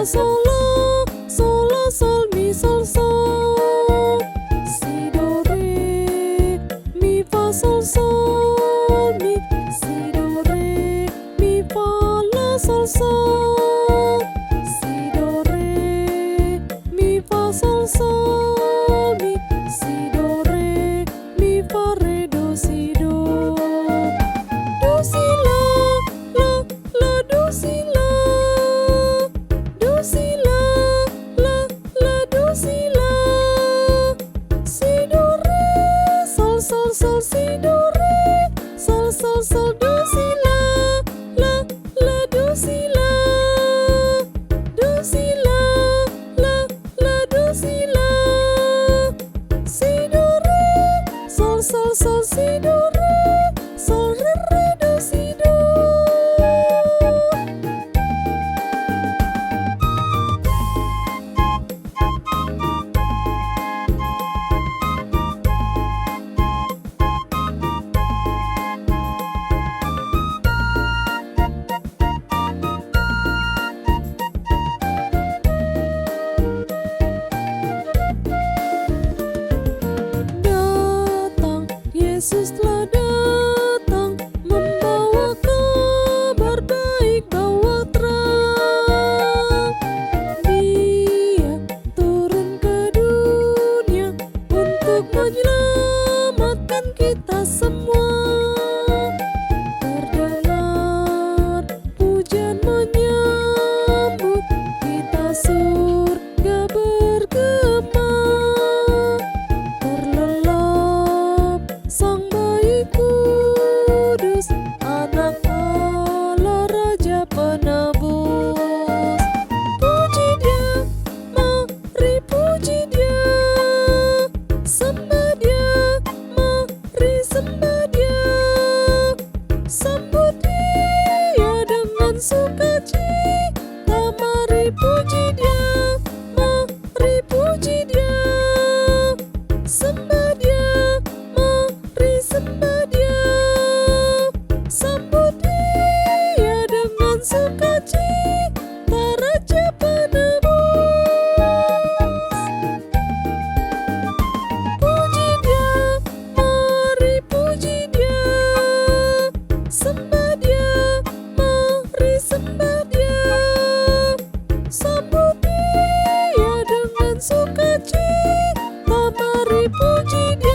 sol la, sol la sol mi sol sol, si do re mi fa sol sol mi, si do re mi fa la sol sol, si do re mi fa sol sol mi, si do re mi fa re do si do. Do si la, la do si la, do si la, la do si la, si do re sol sol sol si do re sol sol sol do si la, la do si la, do si la, la do si la, si do re sol sol sol si do re sol re do si do. Datang, Yesus telah datang, membawa kabar baik, bawa terang. Dia turun ke dunia untuk menyelamatkan kita semua. Terdengar pujian menyambut kita, surga bergema. Terlelap Sang Bayi Kudus, Anak Allah Raja Penebus. Puji Dia, mari puji Dia, sembah Dia, mari sembah Dia, sambut Dia dengan sukacita. Mari puji Dia, mari puji Dia, sembah Dia, mari sembah Dia, sambut Dia dengan sukacita, Raja Penebus. Puji Dia, mari puji Dia, sembah Dia, mari sembah Dia, sambut Dia dengan sukacita. Mari puji Dia.